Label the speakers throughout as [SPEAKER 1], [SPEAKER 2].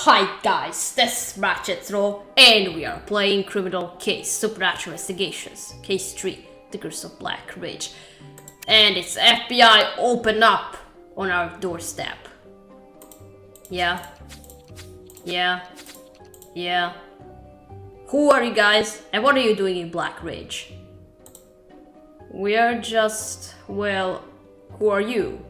[SPEAKER 1] Hi guys, this is Ratchet and we are playing Criminal Case Supernatural Investigations, Case 3, The Curse of Black Ridge. And it's FBI open up on our doorstep. Yeah. Who are you guys and what are you doing in Black Ridge? We are just, well, who are you?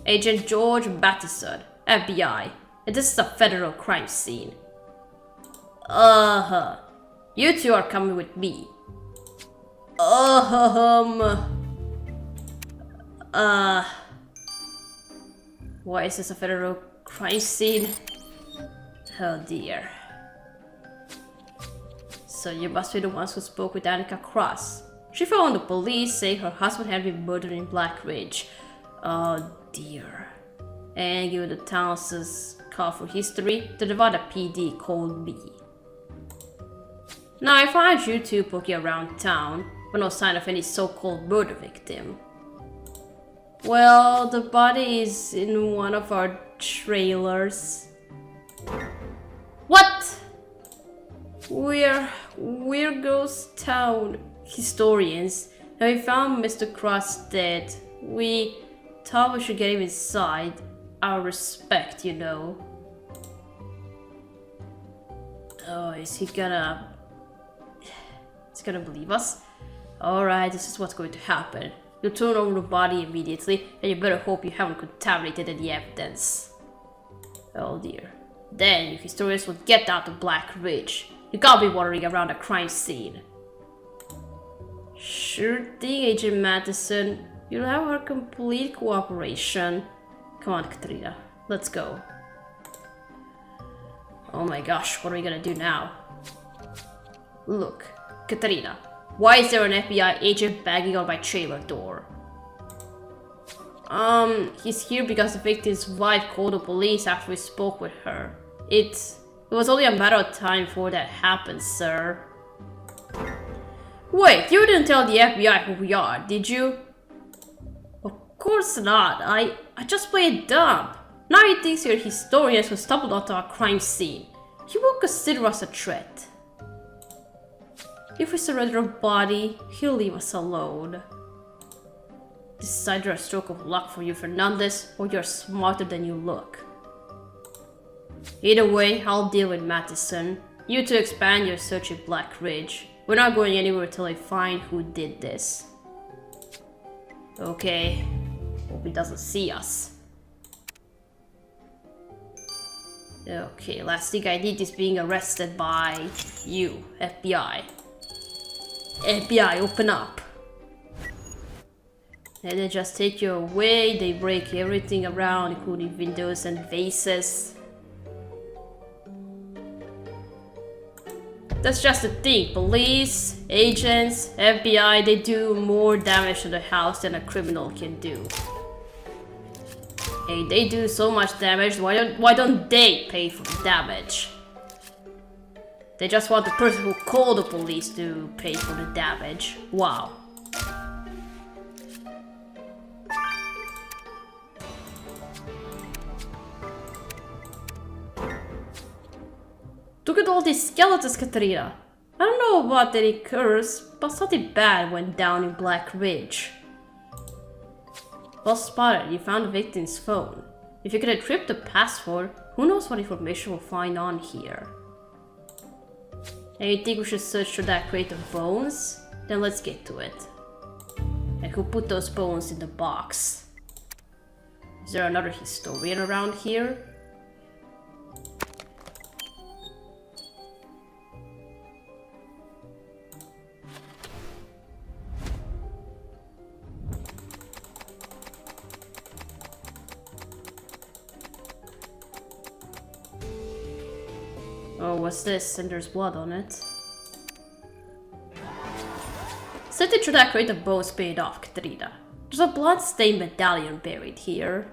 [SPEAKER 1] Agent George Battison, FBI. And this is a federal crime scene. You two are coming with me. Why is this a federal crime scene? Oh dear. So you must be the ones who spoke with Annika Cross. She phoned the police saying her husband had been murdered in Black Ridge. Oh dear. And given the town's call for history, the Nevada PD called me. Now I found you two poking around town, but no sign of any so-called murder victim. Well, the body is in one of our trailers. What? We're ghost town historians, and we found Mr. Cross dead. We thought we should get him inside. Our respect, you know. Oh, is he gonna believe us? Alright, this is what's going to happen. You turn over the body immediately, and you better hope you haven't contaminated any evidence. Oh dear. Then you historians will get out of Black Ridge. You can't be wandering around a crime scene. Sure thing, Agent Madison. You'll have our complete cooperation. Come on, Katrina. Let's go. Oh my gosh, what are we gonna do now? Look, Katrina, why is there an FBI agent banging on my trailer door? He's here because the victim's wife called the police after we spoke with her. It was only a matter of time before that happened, sir. Wait, you didn't tell the FBI who we are, did you? Of course not. I just played dumb. Now he thinks you're historians who stumbled onto a crime scene. He won't consider us a threat. If we surrender a body, he'll leave us alone. This is either a stroke of luck for you, Fernandez, or you're smarter than you look. Either way, I'll deal with Madison. You two expand your search at Black Ridge. We're not going anywhere until I find who did this. Okay. Hope he doesn't see us. Okay, last thing I need is being arrested by you, FBI. FBI, open up. And they just take you away, they break everything around, including windows and vases. That's just the thing, police, agents, FBI, they do more damage to the house than a criminal can do. Hey, they do so much damage, why don't they pay for the damage? They just want the person who called the police to pay for the damage. Wow. Look at all these skeletons, Katrina. I don't know about any curse, but something bad went down in Black Ridge. Well spotted, you found the victim's phone. If you can encrypt the password, who knows what information we'll find on here. And you think we should search for that crate of bones? Then let's get to it. And who put those bones in the box? Is there another historian around here? Oh, what's this? And there's blood on it. Sifting through that crate of bones paid off, Katrina. There's a blood-stained medallion buried here.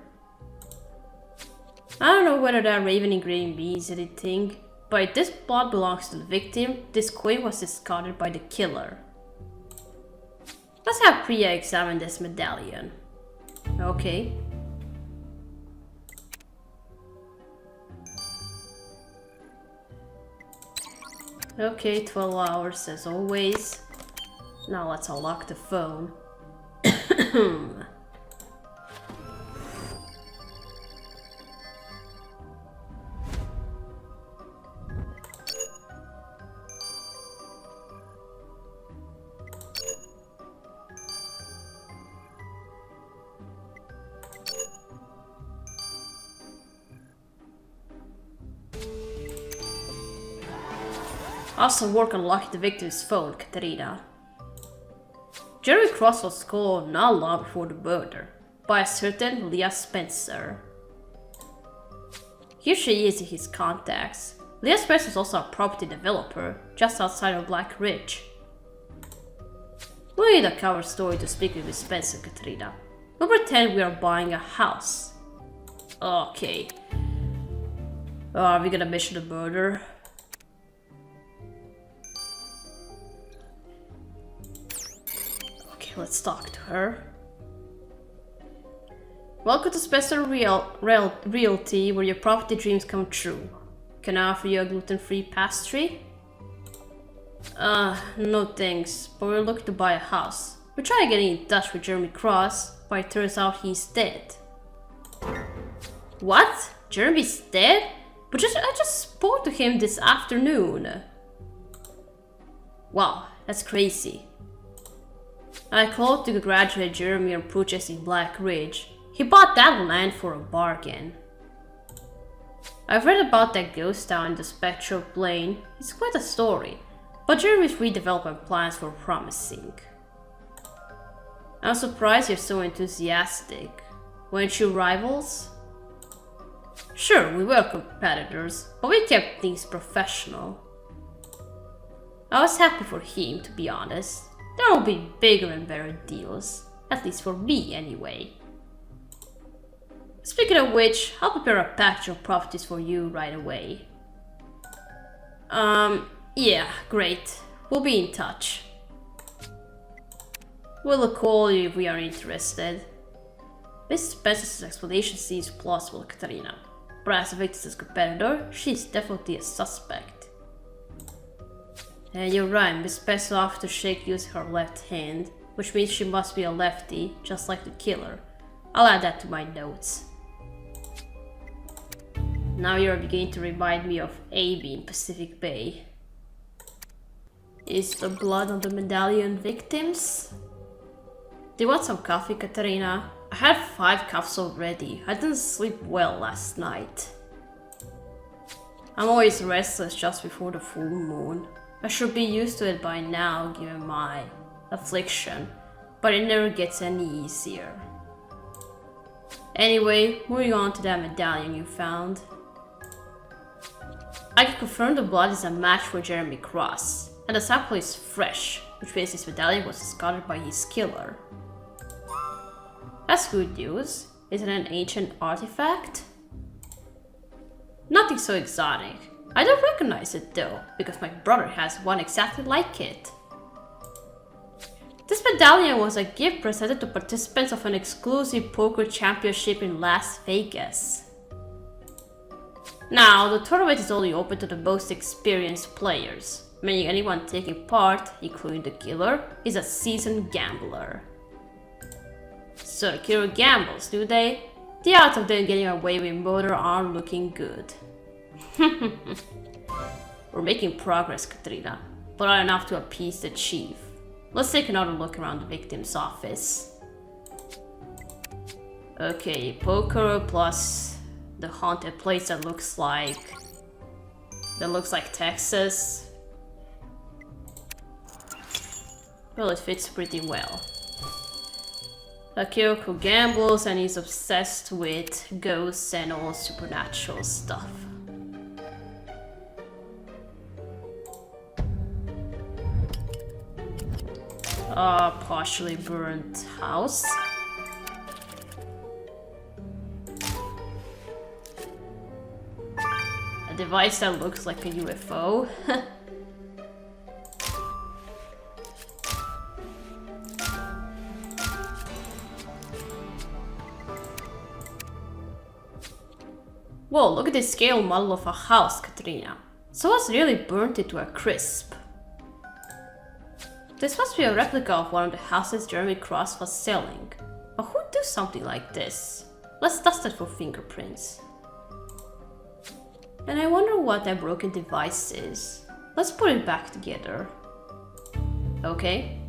[SPEAKER 1] I don't know whether that raven engraving means anything, but if this blood belongs to the victim, this coin was discarded by the killer. Let's have Priya examine this medallion. Okay. Okay, 12 hours as always. Now let's unlock the phone. Awesome work unlocking the victim's phone, Katerina. Jeremy Cross was called not long before the murder by a certain Leah Spencer. Here she is in his contacts. Leah Spencer is also a property developer just outside of Black Ridge. We need a cover story to speak with Miss Spencer, Katerina. We'll pretend we are buying a house. Okay. Are we gonna mention the murder? Let's talk to her. Welcome to Spencer Realty, where your property dreams come true. Can I offer you a gluten-free pastry? No thanks, but we're looking to buy a house. We're trying to get in touch with Jeremy Cross, but it turns out he's dead. What? Jeremy's dead? But I just spoke to him this afternoon. Wow, that's crazy. I called to congratulate Jeremy on purchasing Black Ridge. He bought that land for a bargain. I've read about that ghost town in the Spectral Plane. It's quite a story, but Jeremy's redevelopment plans were promising. I'm surprised you're so enthusiastic. Weren't you rivals? Sure, we were competitors, but we kept things professional. I was happy for him, to be honest. There will be bigger and better deals, at least for me anyway. Speaking of which, I'll prepare a package of properties for you right away. Yeah, great. We'll be in touch. We'll call you if we are interested. Miss Spencer's explanation seems plausible, Katerina. But as a victim's competitor, she's definitely a suspect. And you're right, Miss Spencer offered to shake using her left hand, which means she must be a lefty, just like the killer. I'll add that to my notes. Now you're beginning to remind me of Amy in Pacific Bay. Is the blood on the medallion victims? Do you want some coffee, Katerina? I had 5 cups already. I didn't sleep well last night. I'm always restless just before the full moon. I should be used to it by now, given my affliction, but it never gets any easier. Anyway, moving on to that medallion you found. I can confirm the blood is a match for Jeremy Cross, and the sample is fresh, which means this medallion was discarded by his killer. That's good news. Is it an ancient artifact? Nothing so exotic. I don't recognize it though, because my brother has one exactly like it. This medallion was a gift presented to participants of an exclusive poker championship in Las Vegas. Now, the tournament is only open to the most experienced players, meaning anyone taking part, including the killer, is a seasoned gambler. So the killer gambles, do they? The odds of them getting away with murder aren't looking good. We're making progress, Katerina, but not enough to appease the chief. Let's take another look around the victim's office. Okay, poker plus the haunted place that looks like Texas. Well, it fits pretty well. A killer who gambles and is obsessed with ghosts and all supernatural stuff. Partially burnt house. A device that looks like a UFO. Whoa, look at this scale model of a house, Katerina. Someone's really burnt it to a crisp. This must be a replica of one of the houses Jeremy Cross was selling. But who'd do something like this? Let's dust it for fingerprints. And I wonder what that broken device is. Let's put it back together. Okay.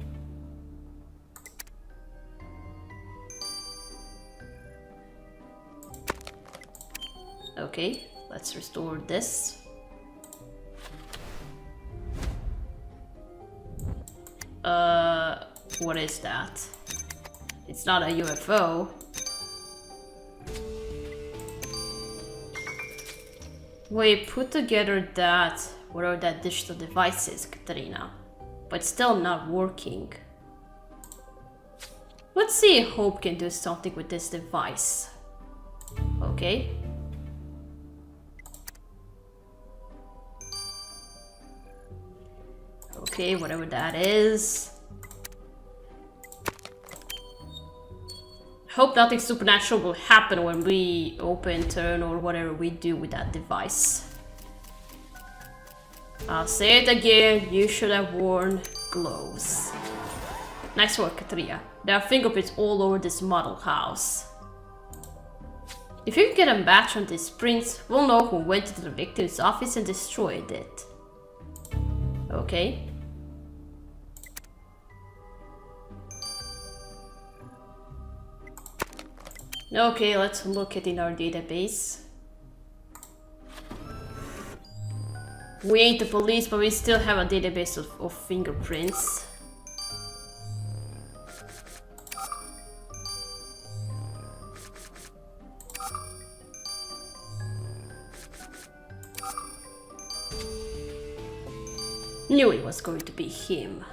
[SPEAKER 1] Okay, let's restore this. What is that? It's not a UFO. We put together that, whatever that digital device is, Katarina, but it's still not working. Let's see if Hope can do something with this device. Okay. Okay, whatever that is. Hope nothing supernatural will happen when we open, turn, or whatever we do with that device. I'll say it again, you should have worn gloves. Nice work, Katria. There are fingerprints all over this model house. If you can get a match on these prints, we'll know who went to the victim's office and destroyed it. Okay. Okay, let's look at in our database. We ain't the police, but we still have a database of fingerprints. Knew it was going to be him.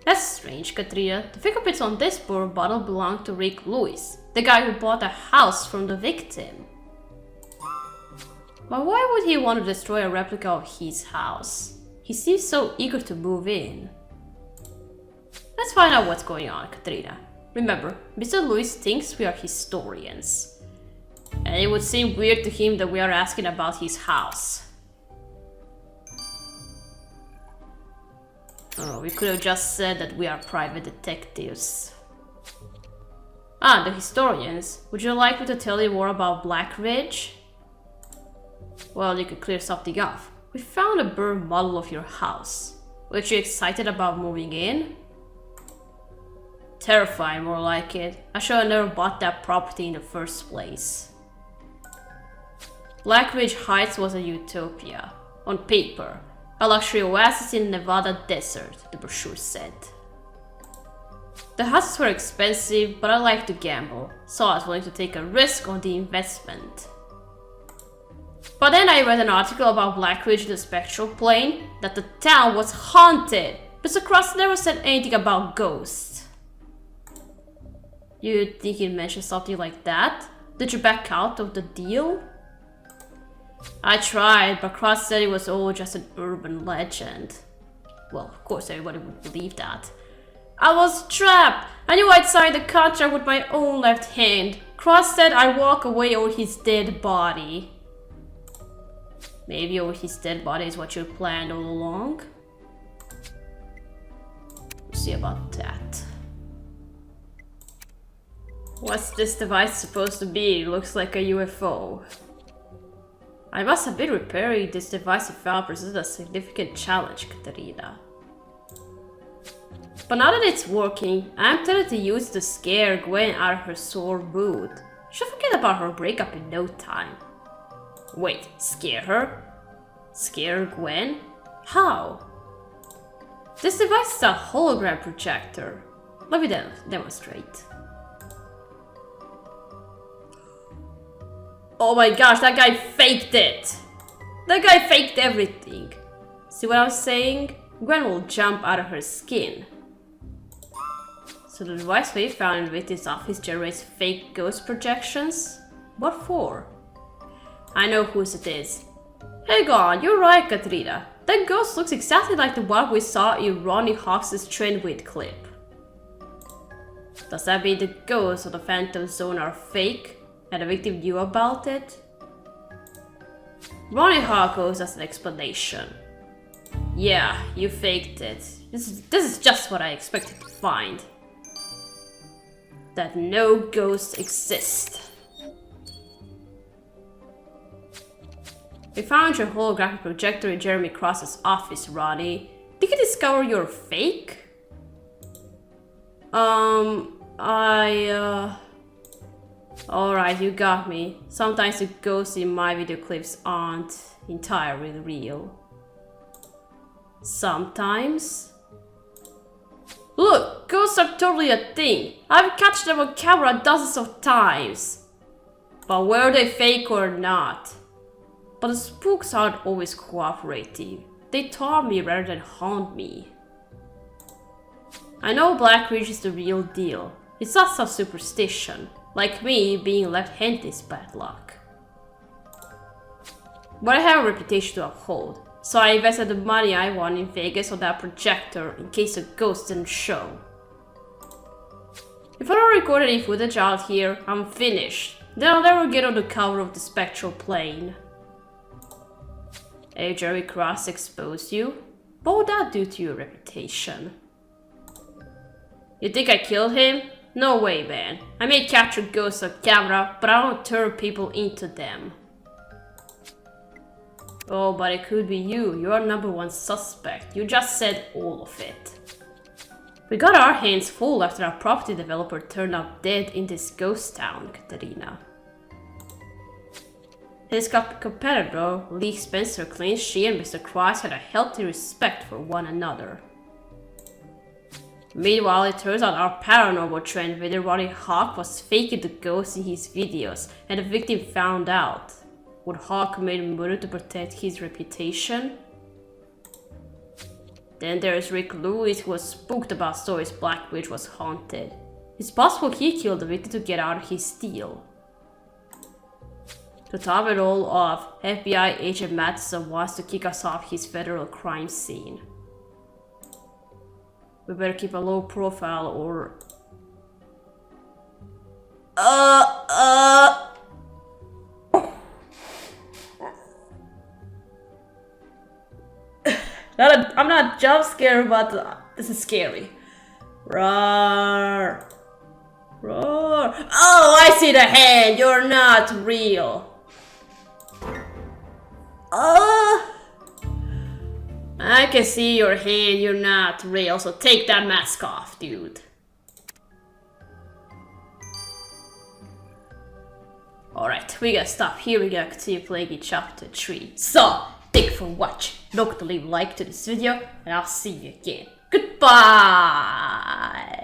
[SPEAKER 1] That's strange, Katria. The fingerprints on this bourbon bottle belong to Rick Lewis, the guy who bought a house from the victim. But why would he want to destroy a replica of his house? He seems so eager to move in. Let's find out what's going on, Katrina. Remember, Mr. Lewis thinks we are historians. And it would seem weird to him that we are asking about his house. Oh, we could have just said that we are private detectives. Ah, the historians. Would you like me to tell you more about Black Ridge? Well, you could clear something off. We found a burned model of your house. Weren't you excited about moving in? Terrifying, more like it. I should have never bought that property in the first place. Black Ridge Heights was a utopia. On paper. A luxury oasis in the Nevada desert, the brochure said. The houses were expensive, but I like to gamble, so I was willing to take a risk on the investment. But then I read an article about Black Ridge in the Spectral Plane, that the town was haunted. Mr. Cross never said anything about ghosts. You think he'd mention something like that? Did you back out of the deal? I tried, but Cross said it was all just an urban legend. Well, of course everybody would believe that. I was trapped! I knew I'd signed the contract with my own left hand. Cross said I'd walk away over his dead body. Maybe over his dead body is what you planned all along? We'll see about that. What's this device supposed to be? It looks like a UFO. I must have been repairing this device and found presented a significant challenge, Katarina. But now that it's working, I'm tempted to use it to scare Gwen out of her sore mood. She'll forget about her breakup in no time. Wait, scare her? Scare Gwen? How? This device is a hologram projector. Let me demonstrate. Oh my gosh, that guy faked it! That guy faked everything. See what I was saying? Gwen will jump out of her skin. So the device we found in Victor's office generates fake ghost projections? What for? I know whose it is. Hang on, you're right, Katrina. That ghost looks exactly like the one we saw in Ronnie Hawks' Trendweight clip. Does that mean the ghosts of the Phantom Zone are fake? And the victim knew about it? Ronnie Harkos as an explanation. Yeah, you faked it. This is just what I expected to find. That no ghosts exist. We found your holographic projector in Jeremy Cross's office, Ronnie. Did you discover you're fake? Alright, you got me. Sometimes the ghosts in my video clips aren't entirely real. Sometimes? Look, ghosts are totally a thing. I've catched them on camera dozens of times. But were they fake or not? But the spooks aren't always cooperative. They taunt me rather than haunt me. I know Black Ridge is the real deal. It's not some superstition. Like me, being left-handed is bad luck. But I have a reputation to uphold, so I invested the money I won in Vegas on that projector in case the ghost didn't show. If I don't record any footage out here, I'm finished. Then I'll never get on the cover of the spectral plane. Hey, Jerry Cross exposed you? What would that do to your reputation? You think I killed him? No way, man. I may capture ghosts on camera, but I don't turn people into them. Oh, but it could be you. You're #1 suspect. You just said all of it. We got our hands full after our property developer turned up dead in this ghost town, Katerina. His competitor, Lee Spencer, claims she and Mr. Cross had a healthy respect for one another. Meanwhile, it turns out our paranormal trend with Ronnie Hawk was faking the ghost in his videos, and the victim found out. Would Hawk made murder to protect his reputation? Then there's Rick Lewis, who was spooked about stories Black Ridge was haunted. It's possible he killed the victim to get out of his deal. To top it all off, FBI agent Matheson wants to kick us off his federal crime scene. We better keep a low profile or... I'm not jump scared, but this is scary. Roar. Roar. Oh, I see the hand. You're not real. I can see your hand. You're not real. So take that mask off, dude. Alright, we gotta stop here. We gotta continue playing in chapter 3. So, thank you for watching. Don't forget to leave a like to this video, and I'll see you again. Goodbye!